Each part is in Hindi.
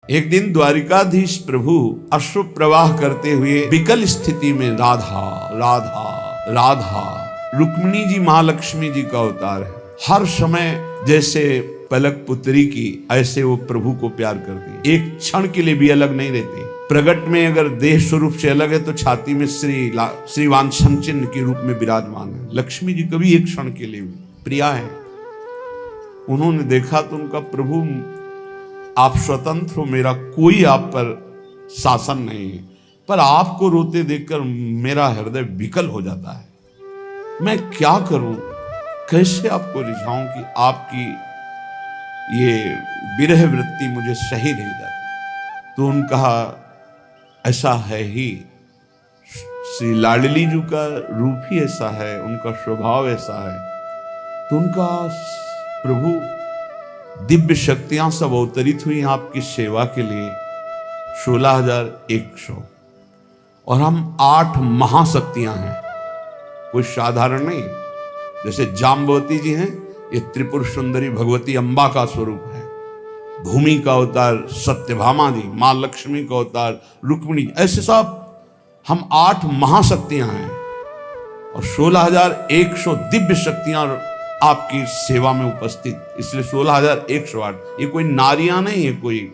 एक दिन द्वारिकाधीश प्रभु अश्रु प्रवाह करते हुए विकल स्थिति में राधा राधा राधा, रुक्मिणी जी महालक्ष्मी जी का अवतार है। हर समय जैसे पलक पुत्री की, ऐसे वो प्रभु को प्यार करती, एक क्षण के लिए भी अलग नहीं रहती। प्रगट में अगर देह स्वरूप से अलग है तो छाती में श्री वांछन चिन्ह के रूप में विराजमान है। लक्ष्मी जी कभी एक क्षण के लिए भी प्रिया है। उन्होंने देखा तो उनका, प्रभु आप स्वतंत्र हो, मेरा कोई आप पर शासन नहीं है, पर आपको रोते देखकर मेरा हृदय विकल हो जाता है। मैं क्या करूं, कैसे आपको रिझाऊं कि आपकी ये विरह वृत्ति मुझे सही नहीं जाती। तो उन्होंने कहा, ऐसा है ही, श्री लाडली जी का रूप ही ऐसा है, उनका स्वभाव ऐसा है। तो उनका, प्रभु दिव्य शक्तियां सब अवतरित हुई आपकी सेवा के लिए, 16,100, और हम 8 महाशक्तियां हैं, कोई साधारण नहीं। जैसे जाम्बवती जी हैं, ये त्रिपुर सुंदरी भगवती अम्बा का स्वरूप है। भूमि का अवतार सत्यभामा जी, मां लक्ष्मी का अवतार रुक्मिणी, ऐसे सब हम 8 महाशक्तियां हैं और 16,100 दिव्य शक्तियां आपकी सेवा में उपस्थित। इसलिए 16,108, ये कोई नारियां नहीं है, कोई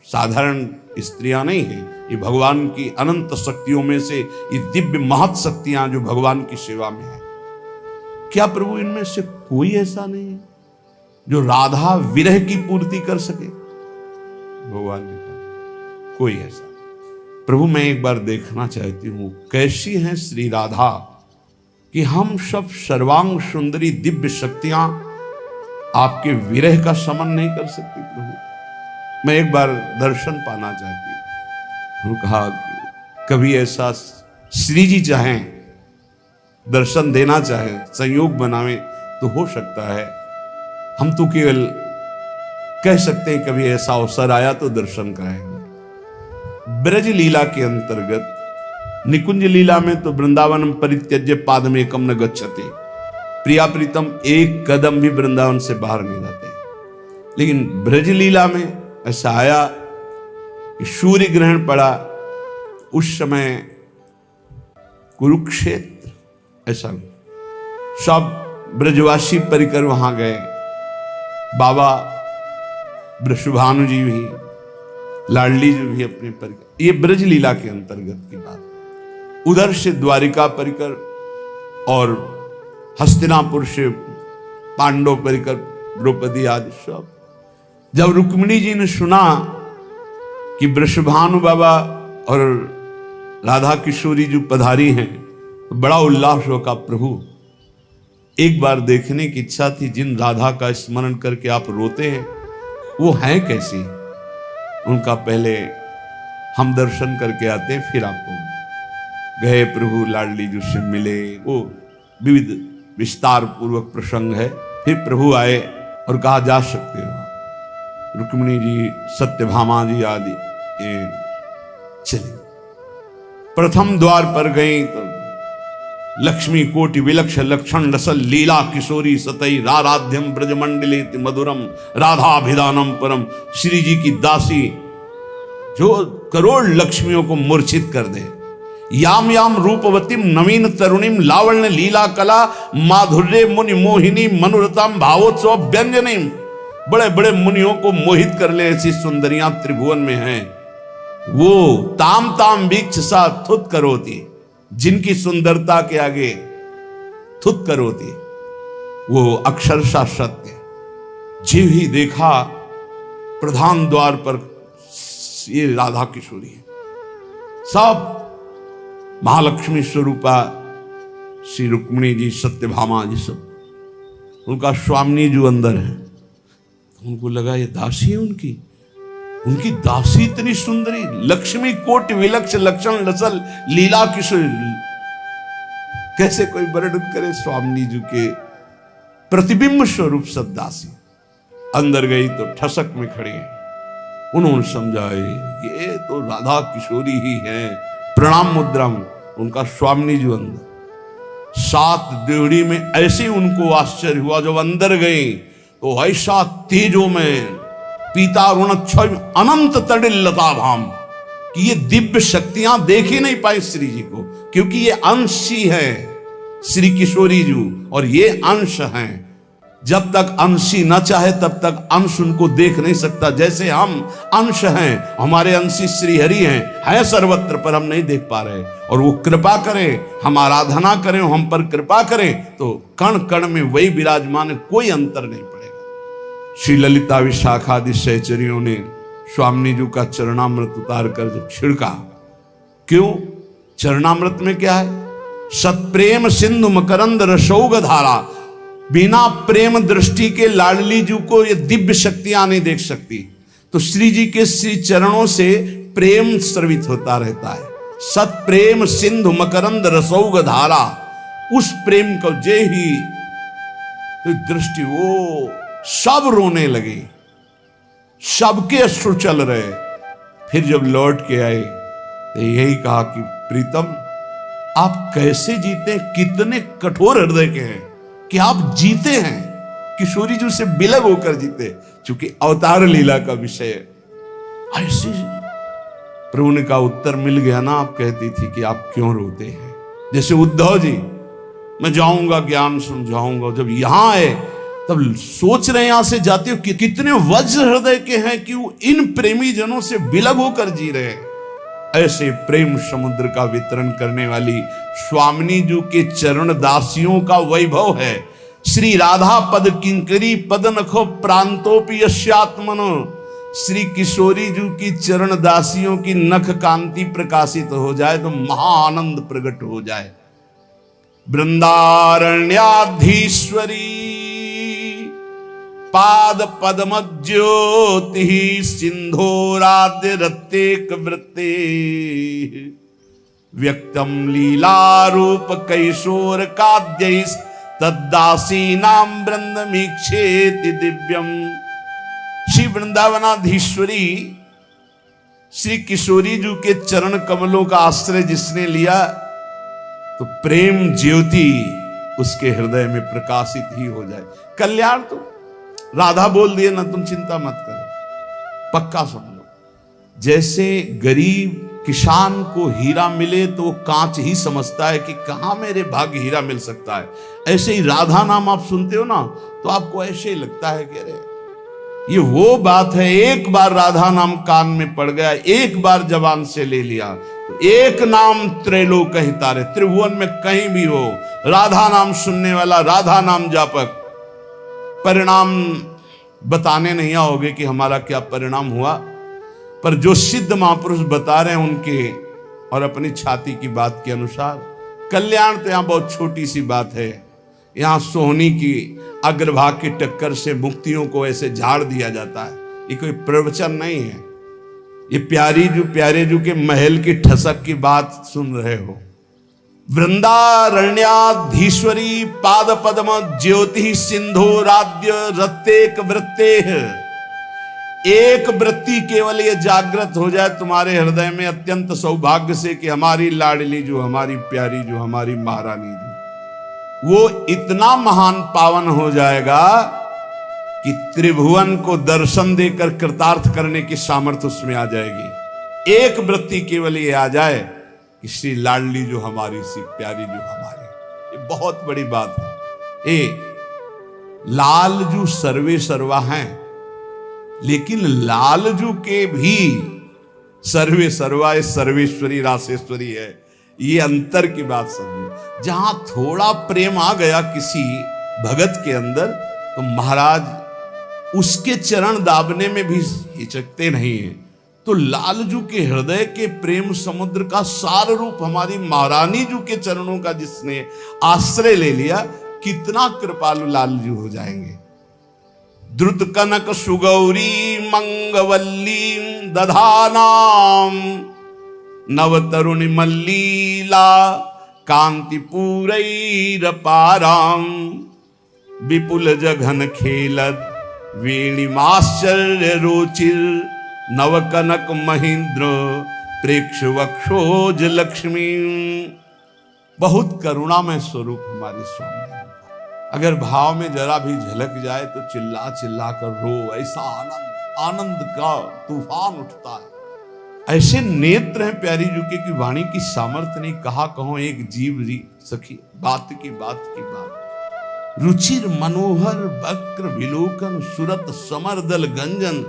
साधारण स्त्रियां नहीं है, ये भगवान की अनंत शक्तियों में से ये दिव्य महत शक्तियां जो भगवान की सेवा में है। क्या प्रभु इनमें से कोई ऐसा नहीं है जो राधा विरह की पूर्ति कर सके? भगवान ने कहा, कोई ऐसा नहीं। प्रभु मैं एक बार देखना चाहती हूं कैसी है श्री राधा कि हम सब सर्वांग सुंदरी दिव्य शक्तियां आपके विरह का शमन नहीं कर सकती। प्रभु मैं एक बार दर्शन पाना चाहती हूं। उन्होंने कहा कि कभी ऐसा श्री जी चाहें, दर्शन देना चाहे, संयोग बनावे तो हो सकता है। हम तो केवल कह सकते हैं कभी ऐसा अवसर आया तो दर्शन कराएंगे। ब्रज लीला के अंतर्गत निकुंज लीला में तो वृंदावन परित्यज्य पादम एकम न गच्छते, प्रिया प्रीतम एक कदम भी वृंदावन से बाहर नहीं जाते। लेकिन ब्रज लीला में ऐसा आया कि सूर्य ग्रहण पड़ा, उस समय कुरुक्षेत्र, ऐसा सब ब्रजवासी परिकर वहां गए। बाबा वृषभानु जी भी, लाडली जी भी अपने परिकर, ये ब्रज लीला के अंतर्गत की बात। उधर से द्वारिका परिकर और हस्तिनापुर से पांडव परिकर, द्रौपदी आदि सब। जब रुक्मिणी जी ने सुना कि वृषभानु बाबा और राधा किशोरी जी पधारी हैं तो बड़ा उल्लास होगा। प्रभु एक बार देखने की इच्छा थी, जिन राधा का स्मरण करके आप रोते हैं वो हैं कैसी, उनका पहले हम दर्शन करके आते हैं फिर आपको। गए प्रभु, लाडली जी से मिले, वो विविध विस्तार पूर्वक प्रसंग है। फिर प्रभु आए और कहा जा सकते हो। रुक्मिणी जी, सत्यभामा जी आदि चले। प्रथम द्वार पर गई तो लक्ष्मी कोटि विलक्ष लक्षण रसल लीला किशोरी सतई राराध्यम ब्रजमंडले मधुरम राधाभिधानम परम। श्री जी की दासी जो करोड़ लक्ष्मियों को मूर्छित कर दे। याम याम रूपवतीम नवीन तरुणीम लावण्य लीला कला माधुर्य मुनि मोहिनी मनोरताम भावोत्सव व्यंजनीम। बड़े बड़े मुनियों को मोहित कर ले ऐसी सुंदरियां त्रिभुवन में हैं। वो ताम ताम वीक्ष सा थुत करोती, जिनकी सुंदरता के आगे थुत करोती, वो अक्षरशः सत्य। जीव ही देखा प्रधान द्वार पर ये राधा किशोरी है, सब महालक्ष्मी स्वरूपा श्री रुक्मिणी जी, सत्यभामा जी सब। उनका स्वामी जो अंदर है, उनको लगा ये दासी है उनकी दासी इतनी सुंदरी, लक्ष्मी कोटि विलक्ष लक्षण रसल लीला किशोरी। कैसे कोई वर्णन करे स्वामी जी के प्रतिबिंब स्वरूप सब दासी। अंदर गई तो ठसक में खड़े हैं। उन्होंने समझा ये तो राधा किशोरी ही है। प्रणाम मुद्रा में उनका स्वामी जी अंदर। 7 देवड़ी में ऐसे उनको आश्चर्य हुआ। जब अंदर गए तो ऐसा तेजो में पीता ऋणक्षय अनंत तडिल लता भाम, कि ये दिव्य शक्तियां देख ही नहीं पाए श्री जी को, क्योंकि ये अंश ही है श्री किशोरी जी, और ये अंश हैं। जब तक अंशी न चाहे तब तक अंश उनको देख नहीं सकता। जैसे हम अंश हैं, हमारे अंशी श्री हरि हैं सर्वत्र, पर हम नहीं देख पा रहे, और वो कृपा करें, हम आराधना करें, हम पर कृपा करें तो कण कण में वही विराजमान है, कोई अंतर नहीं पड़ेगा। श्री ललिता विशाखादि सहचरियों ने स्वामी जी का चरणामृत उतार कर जब छिड़का, क्यों? चरणामृत में क्या है? सत्प्रेम सिंधु मकरंद रसौग धारा। बिना प्रेम दृष्टि के लाडली जी को ये दिव्य शक्तियां नहीं देख सकती, तो श्री जी के श्री चरणों से प्रेम स्रवित होता रहता है। सत्प्रेम सिंधु मकरंद रसौग धारा, उस प्रेम को जे ही तो दृष्टि, वो सब रोने लगे, सबके अश्रु चल रहे। फिर जब लौट के आए तो यही कहा कि प्रीतम आप कैसे जीते, कितने कठोर हृदय के हैं कि आप जीते हैं, किशोरी जी से बिलग होकर जीते, चूंकि अवतार लीला का विषय ऐसे। प्रभु ने का उत्तर मिल गया ना। आप कहती थी कि आप क्यों रोते हैं, जैसे उद्धव जी, मैं जाऊंगा ज्ञान समझाऊंगा, जब यहां आए तब सोच रहे यहां से जाते हो कि कितने वज्र हृदय के हैं कि वो इन प्रेमी जनों से बिलग होकर जी रहे हैं। ऐसे प्रेम समुद्र का वितरण करने वाली स्वामिनी जी के चरण दासियों का वैभव है। श्री राधा पद किंकरी पद नखो प्रांतोपि यस्यात्मनो, श्री किशोरी जी की चरण दासियों की नख कांति प्रकाशित हो जाए तो महाआनंद प्रकट हो जाए। वृंदारण्याधीश्वरी पाद पद्म ज्योति सिंधोराद्य रत्तेक वृत्ते, व्यक्तम लीला रूप कैशोर काद्य तद्दासी नाम वृंदमीक्षेति दिव्यम। श्री वृंदावनाधीश्वरी श्री किशोरी जी के चरण कमलों का आश्रय जिसने लिया तो प्रेम ज्योति उसके हृदय में प्रकाशित ही हो जाए। कल्याण तो राधा बोल दिए ना, तुम चिंता मत करो, पक्का समझो। जैसे गरीब किसान को हीरा मिले तो वो कांच ही समझता है कि कहां मेरे भाग्य हीरा मिल सकता है, ऐसे ही राधा नाम आप सुनते हो ना तो आपको ऐसे ही लगता है कि अरे ये वो बात है। एक बार राधा नाम कान में पड़ गया, एक बार जबान से ले लिया तो एक नाम त्रैलोक हितारे, त्रिभुवन में कहीं भी हो राधा नाम सुनने वाला, राधा नाम जापक। परिणाम बताने नहीं आओगे कि हमारा क्या परिणाम हुआ, पर जो सिद्ध महापुरुष बता रहे हैं उनके और अपनी छाती की बात के अनुसार कल्याण तो यहां बहुत छोटी सी बात है। यहां सोहनी की अग्रभाग की टक्कर से मुक्तियों को ऐसे झाड़ दिया जाता है, ये कोई प्रवचन नहीं है। ये प्यारे जू के महल की ठसक की बात सुन रहे हो। वृंदारण्याधीश्वरी पाद पद्म ज्योति सिंधोराद्य रत्तेक वृत्ते, एक वृत्ति केवल ये जागृत हो जाए तुम्हारे हृदय में अत्यंत सौभाग्य से कि हमारी लाडली जो, हमारी प्यारी जो, हमारी महारानी जो, वो इतना महान पावन हो जाएगा कि त्रिभुवन को दर्शन देकर कृतार्थ करने की सामर्थ्य उसमें आ जाएगी। एक वृत्ति केवल ये आ जाए कि श्री लाडली जो हमारी, सी प्यारी जो हमारी, ये बहुत बड़ी बात है। लालजू सर्वे सर्वा हैं, लेकिन लालजू के भी सर्वे सर्वा सर्वेश्वरी रासेश्वरी है। ये अंतर की बात समझो। जहां थोड़ा प्रेम आ गया किसी भगत के अंदर तो महाराज उसके चरण दाबने में भी हिचकते नहीं है। तो लालजू के हृदय के प्रेम समुद्र का सार रूप हमारी महारानी जू के चरणों का जिसने आश्रय ले लिया, कितना कृपालु लालजू हो जाएंगे। द्रुत कनक सुगौरी मंगवल्ली दधानाम नव तरुणी मल्लीला कांति पूरैरपाराम, विपुल जघन खेलत वेणीमाश्चर्य रोचिर नव कनक महेंद्र प्रेक्ष वक्षोज लक्ष्मी। बहुत करुणामय स्वरूप हमारी स्वामी, अगर भाव में जरा भी झलक जाए तो चिल्ला चिल्ला कर रो, ऐसा आनंद। आनंद का तूफान उठता है। ऐसे नेत्र हैं प्यारी जी के कि वाणी की सामर्थ्य नहीं, कहा कहो एक जीव जी सखी, बात की बात। रुचिर मनोहर वक्र विलोकन सुरत समरदल गंजन,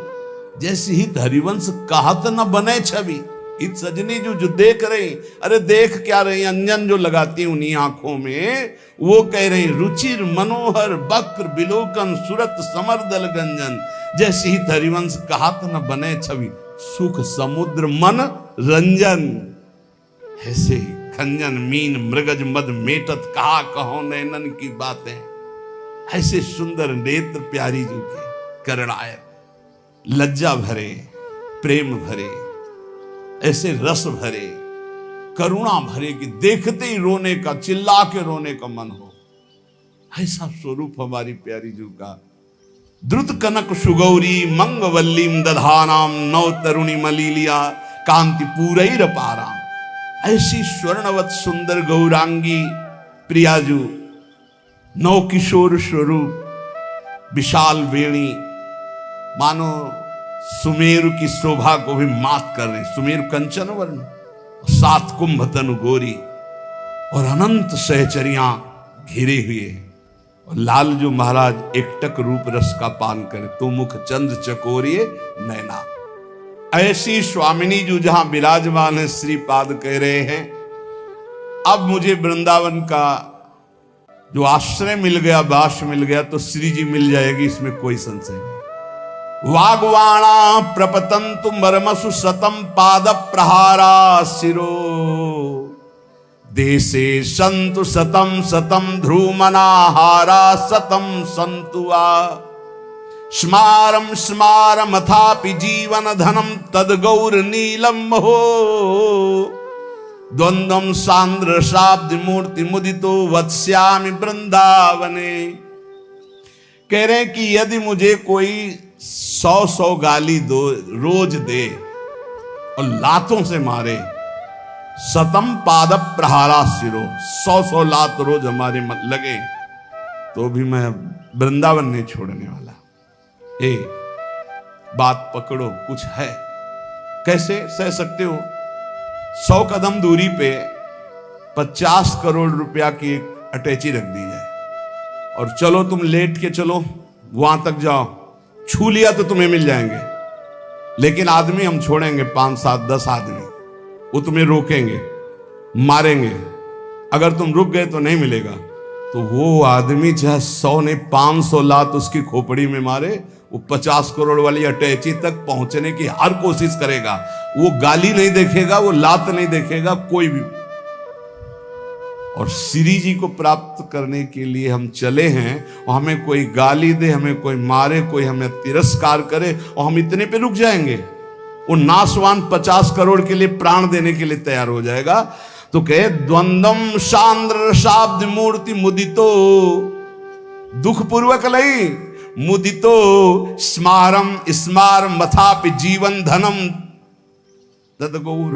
जैसे हित हरिवंश कहत न बने छवि। हित सजनी जो देख रहे, अरे देख क्या रहे, अंजन जो लगाती उन्हीं आंखों में, वो कह रहे रुचिर मनोहर वक्र विलोकन सुरत समरदल गंजन, जैसे हित हरिवंश कहत न बने छवि। सुख समुद्र मन रंजन, ऐसे खंजन मीन मृगज मद मेटत, कहा कहो नैनन की बातें। ऐसे सुंदर नेत्र प्यारी जी के करणायक, लज्जा भरे, प्रेम भरे, ऐसे रस भरे, करुणा भरे कि देखते ही रोने का, चिल्ला के रोने का मन हो। ऐसा स्वरूप हमारी प्यारी जी का। द्रुत कनक सुगौरी मंगवल्लीम दधानाम, नव तरुणी मलीलिया कांति पूरैर पाराम। ऐसी स्वर्णवत सुंदर गौरांगी प्रियाजू, नौ किशोर स्वरूप, विशाल वेणी, मानो सुमेरु की शोभा को भी मात कर रहे। सुमेरु कंचन वर्ण, 7 कुंभ तनु गोरी, और अनंत सहचरियां घिरे हुए। और लालजू महाराज एकटक रूप रस का पान करे, तो मुख चंद्र चकोरिए नैना। ऐसी स्वामिनी जो जहां विराजमान है, श्रीपाद कह रहे हैं अब मुझे वृंदावन का जो आश्रय मिल गया, वास मिल गया, तो श्री जी मिल जाएगी, इसमें कोई संशय नहीं। वागवाणा प्रपतंतु मर्मसु सतम पाद प्रहारा शिरो, देशे संतु सतम सतम ध्रुमनाहारा सतम संतुआ। स्मारम स्मारमथापि जीवन धनम तद गौर नीलम हो, द्वंद्वम सांद्र शाब्द मूर्ति मुदितो वत्स्यामि वृंदावने। कह रहे हैं कि यदि मुझे कोई 100 गाली दो रोज दे और लातों से मारे, सतम पाद प्रहारा शिरो, 100 लात रोज हमारे मत लगे, तो भी मैं वृंदावन नहीं छोड़ने वाला। बात पकड़ो, कुछ है, कैसे सह सकते हो? 100 कदम दूरी पे 50 करोड़ रुपया की एक अटैची रख दी जाए, और चलो तुम लेट के चलो वहां तक जाओ, छू लिया तो तुम्हें मिल जाएंगे। लेकिन आदमी हम छोड़ेंगे 5, 7, 10 आदमी, वो तुम्हें रोकेंगे, मारेंगे। अगर तुम रुक गए तो नहीं मिलेगा। तो वो आदमी चाहे 100 ने 500 लात उसकी खोपड़ी में मारे, वो 50 करोड़ वाली अटैची तक पहुंचने की हर कोशिश करेगा। वो गाली नहीं देखेगा, वो लात नहीं देखेगा, कोई भी। और श्री जी को प्राप्त करने के लिए हम चले हैं, और हमें कोई गाली दे, हमें कोई मारे, कोई हमें तिरस्कार करे, और हम इतने पे रुक जाएंगे। वो नासवान 50 करोड़ के लिए प्राण देने के लिए तैयार हो जाएगा। तो कहे द्वंद्वम सांद्र शाब्द मूर्ति मुदितो, दुख पूर्वक नहीं, मुदितो स्मारम स्मार मथापि जीवन धनम तद गौर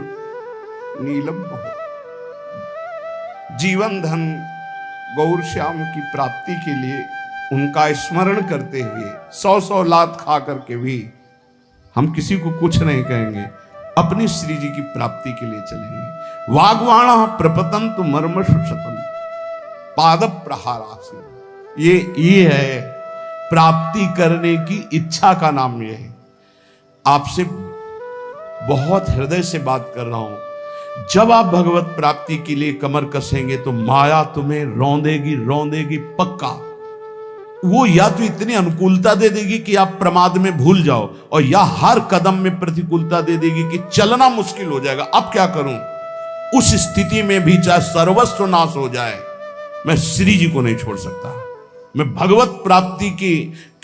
नीलम। जीवन धन गौर श्याम की प्राप्ति के लिए उनका स्मरण करते हुए 100 लात खा करके भी हम किसी को कुछ नहीं कहेंगे, अपनी श्री जी की प्राप्ति के लिए चलेंगे। वागवाणा प्रपतंतु मर्मसु शतम पाद प्रहारा, ये है प्राप्ति करने की इच्छा का नाम। ये है, आपसे बहुत हृदय से बात कर रहा हूं। जब आप भगवत प्राप्ति के लिए कमर कसेंगे तो माया तुम्हें रौंदेगी, रौंदेगी पक्का। वो या तो इतनी अनुकूलता दे देगी कि आप प्रमाद में भूल जाओ, और या हर कदम में प्रतिकूलता दे देगी कि चलना मुश्किल हो जाएगा। अब क्या करूं? उस स्थिति में भी चाहे सर्वस्व नाश हो जाए, मैं श्री जी को नहीं छोड़ सकता। मैं भगवत प्राप्ति की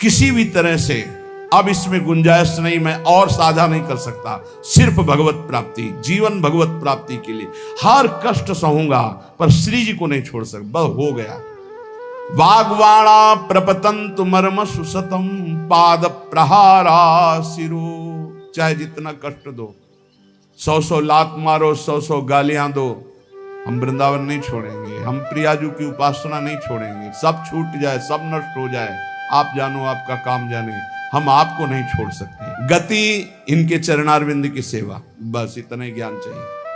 किसी भी तरह से अब इसमें गुंजाइश नहीं, मैं और साझा नहीं कर सकता। सिर्फ भगवत प्राप्ति, जीवन भगवत प्राप्ति के लिए हर कष्ट सहूंगा, पर श्री जी को नहीं छोड़ सकता। बस हो गया। वागवाणा प्रपतंतु मर्मसु सतम पाद प्रहारा शिरो। चाहे जितना कष्ट दो, 100 लात मारो, 100 गालियां दो, हम वृंदावन नहीं छोड़ेंगे, हम प्रियाजू की उपासना नहीं छोड़ेंगे। सब छूट जाए, सब नष्ट हो जाए, आप जानो आपका काम जाने, हम आपको नहीं छोड़ सकते। गति इनके चरणारविंद की सेवा, बस इतना ही ज्ञान चाहिए।